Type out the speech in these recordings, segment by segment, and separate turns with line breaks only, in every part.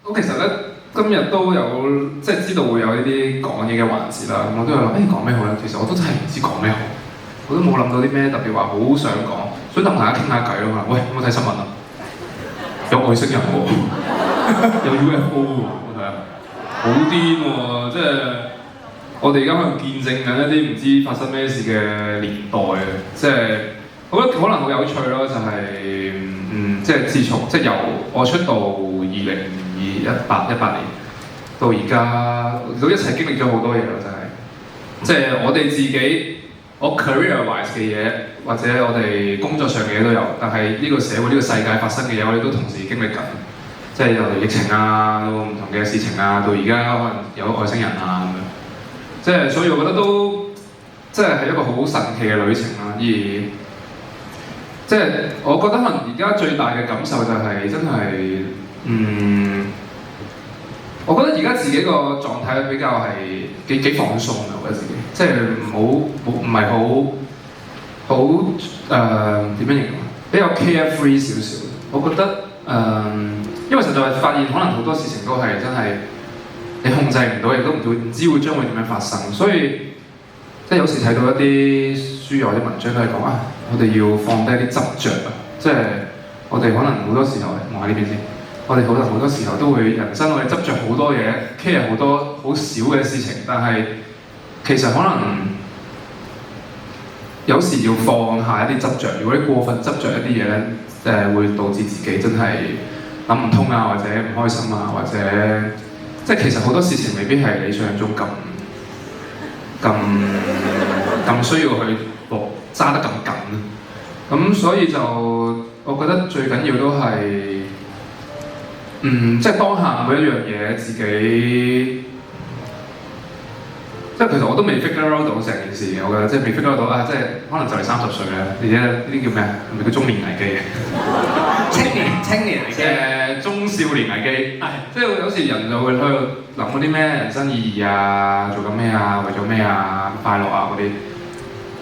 咁其實咧，今日都有即係知道會有呢啲講嘢嘅環節啦。咁我都有諗，講咩好咧？其實我都真係唔知講咩好，我都冇諗到啲咩特別話好想講，所以同大家傾下偈咯。喂，有冇睇新聞啊？有外星人喎，有 UFO 喎，我睇下，好癲喎！即係我哋而家可能見證緊一啲唔知發生咩事嘅年代啊！即係我覺得可能好有趣咯，就係、即係自從即係由我出道2018年到而家，都一齊經歷咗好多嘢咯，真係。即係我哋自己，我 career-wise 嘅嘢，或者我哋工作上嘅嘢都有，但係呢個社會、呢個世界發生嘅嘢，我哋都同時經歷緊。即係由疫情啊，到唔同嘅事情啊，到而家可能有外星人啊咁樣。即係所以我覺得都即係一個好神奇嘅旅程啦。而即係我覺得可能而家最大嘅感受就係真係我覺得而家自己個狀態比較係幾放鬆嘅，我覺得自己即係唔係好點樣形容？比較 carefree 少少。我覺得因為實在發現可能好多事情都係真係你控制唔到，亦都唔知會將會點樣發生，所以即係有時睇到一啲書或者文章都係講我哋要放低啲執着啊，即係我哋可能好多時候望下呢邊先。我哋可能好多時候都會人生，我哋執着好多嘢 ，care 好多好少嘅事情，但係其實可能有時要放下一啲執着。如果你過分執着一啲嘢咧，會導致自己真係諗唔通啊，或者唔開心啊，或者即係其實好多事情未必係你想象中咁需要去揸得咁緊。咁所以就我覺得最緊要都係。即係當下每一樣嘢自己，即係其實我都未 figure out 到成件事嘅，我覺得即係未 figure out 到即係可能就嚟30歲咧，而且呢啲叫咩啊？係咪叫中年危機？青年危機中少年危機。係，即係有時人就會喺度諗嗰啲咩人生意義啊，做緊咩啊，為咗咩啊，快樂啊嗰啲。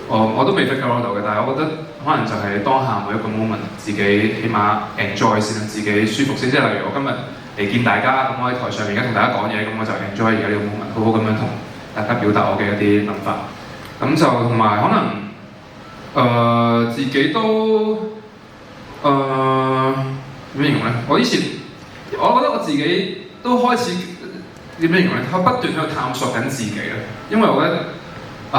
我都未 figure out 到嘅，但係我覺得可能就係當下每一個 moment， 自己起碼 enjoy 先，自己舒服先。即係例如我今日嚟見大家，咁我喺台上面而家同大家講嘢，咁我就 enjoy 而家呢個 moment， 好好咁樣同大家表達我嘅一啲諗法。咁就同埋可能自己都點樣形容咧？我以前我覺得我自己都開始點樣形容咧？我不斷喺度探索緊自己啦，因為我覺得。一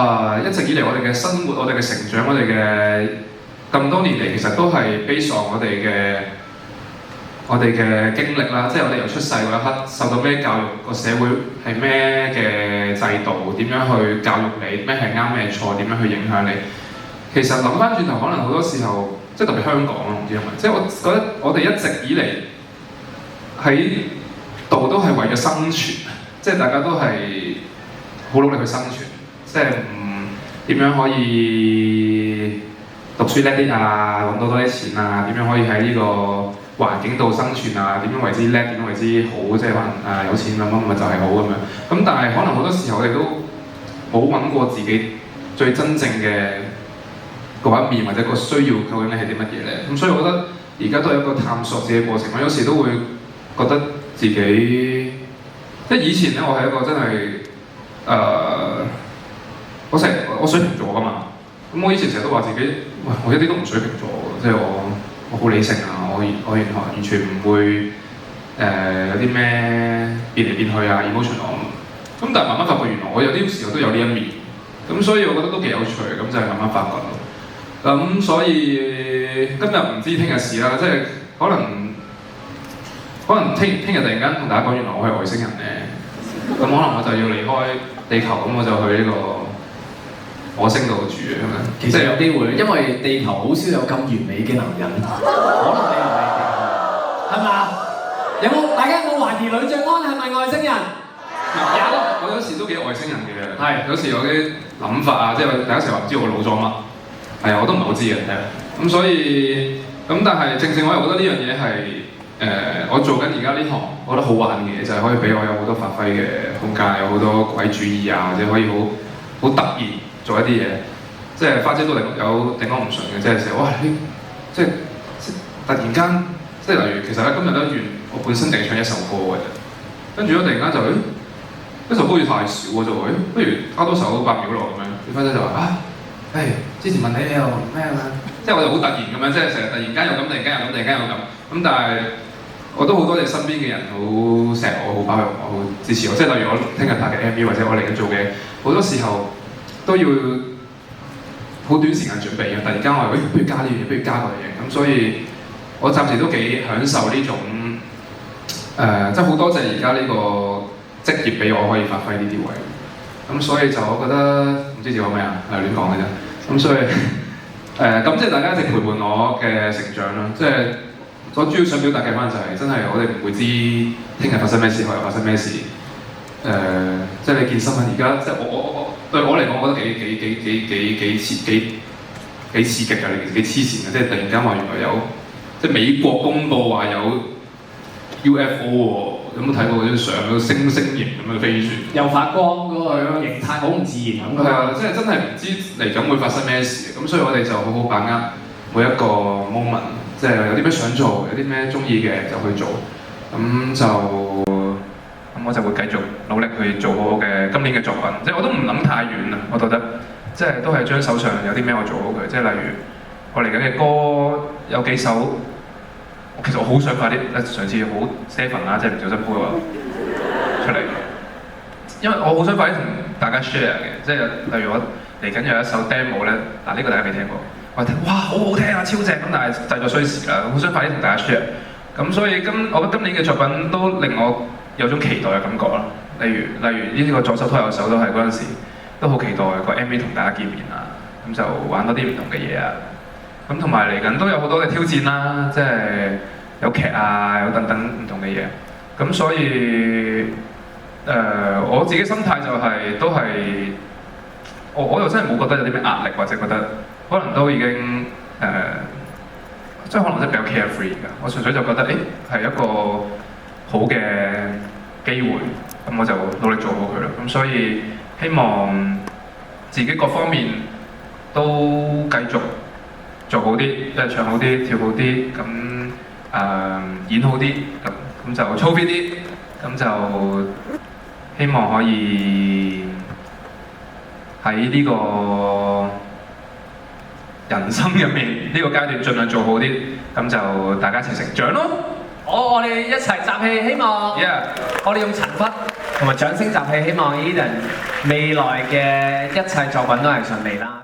直以嚟我哋嘅生活、我哋嘅成長、我哋嘅咁多年嚟，其實都係 base on 我哋嘅經歷啦。即係我哋由出世嗰一刻受到咩教育，個社會係咩嘅制度，點樣去教育你，咩係啱咩錯，點樣去影響你。其實諗翻轉頭，可能好多時候，即係特別香港咯，唔知係咪？即係我覺得我哋一直以嚟喺度都係為咗生存，即係大家都係好努力去生存。即係點樣可以讀書叻啲啊，揾到多啲錢啊？點樣可以喺呢個環境度生存啊？點樣為之叻？點樣為之好？即係可能有錢咁咪就係好咁樣。咁但係可能好多時候我哋都冇揾過自己最真正嘅嗰一面，或者個需要究竟係啲乜嘢咧？咁所以我覺得而家都係一個探索自己嘅過程。我有時都會覺得自己即係以前咧，我係一個真係我水瓶座㗎嘛，咁我以前成日都話自己，我一啲都唔水瓶座喎，即係我好理性啊，我完全唔會有啲咩變嚟變去啊 emotional 咁，但係慢慢發覺原來我有啲時候都有呢一面，咁所以我覺得都幾有趣，咁就係慢慢發覺咯。咁所以今日唔知聽日事啦，即係可能聽日突然間同大家講原來我係外星人咧，咁可能我就要離開地球，咁我就去呢個火星度住咁樣，
其實有機會，因為地球好少有咁完美嘅男人，可能你唔係地球，係嘛？大家有冇懷疑呂爵安係咪外星人？
我有時都幾外星人嘅，係有時有啲諗法啊，即係大家成日話唔知我老咗乜，係啊，我都唔係好知嘅，係啊，咁所以但係正我又覺得呢樣嘢係我做緊而家呢行，我覺得好玩嘅嘢就係可以俾我有好多發揮嘅空間，有好多鬼主意啊，或者可以好突然。做一啲嘢，即係花姐都有頂我唔順嘅，即係成日哇！即係突然間，即係例如其實咧今日咧我本身淨係唱一首歌嘅啫。跟住咧突然間就一首歌好似太少喎，就不如加多首8秒落咁樣。小花姐就話之前問你又咩啊？即係我就好突然咁樣，即係成日突然間又咁，突然間又咁，突然間又咁。咁但係我都好多謝身邊嘅人，好錫我，好包容我，好支持我。即係例如我聽日拍嘅 MV 或者我嚟緊做嘅，好多時候都要好短時間準備嘅。突然間我話不如加呢樣嘢，不如加嗰樣嘢。咁所以我暫時都幾享受呢種即係好多謝而家呢個職業俾我可以發揮呢啲位。咁所以就我覺得唔知講咩啊，亂講嘅啫。咁所以咁即係大家一直陪伴我嘅成長啦。即係我主要想表達嘅翻就係真係我哋唔會知聽日發生咩事，後日發生咩事。即係你見新聞而家，即係我對我嚟講，我覺得幾刺激㗎，你幾黐線嘅。即係突然間話原來有，即係美國公佈話有 UFO 喎。有冇睇過嗰張相？嗰個星星形咁嘅飛船，
又發光嗰個形態好唔自然咁。
係啊，即係真係唔知嚟緊會發生咩事。咁所以我哋就好好把握每一個 moment， 即係有啲咩想做，有啲咩中意嘅就去做。咁我就會繼續努力去做好我嘅今年嘅作品。即係我都唔諗太遠啦，我覺得即係都係將手上有啲咩我做好佢。即係例如我嚟緊嘅歌有幾首。其實我好想快啲，上次好 7 啦，即係唔小心鋪出嚟，因為我好想快啲同大家 share 嘅，即係例如我嚟緊有一首 demo 咧，呢個大家未聽過，我聽哇好好聽啊，超正咁，但係製作需時啦，好想快啲同大家 share，咁所以我覺得今年嘅作品都令我有種期待嘅感覺啦，例如呢個左手拖右手都係嗰陣時都好期待個 MV 同大家見面啊，咁就玩多啲唔同嘅嘢啊。咁同埋嚟緊都有好多嘅挑戰啦，即係有劇啊，有等等唔同嘅嘢。咁所以我自己心態就係都係我又真係冇覺得有啲咩壓力，或者覺得可能都已經即係可能真係比較 carefree 㗎。我純粹就覺得係一個好嘅機會，咁我就努力做好佢啦。咁所以希望自己各方面都繼續做好啲，即係唱好啲、跳好啲，咁演好啲，咁就操 fit 啲，咁就希望可以喺呢個人生入面呢個階段盡量做好啲，咁就大家一齊成長咯。
好，我哋一齊集氣，希望 我哋用塵拂同埋掌聲集氣，希望 Edan 未來嘅一切作品都係順利啦。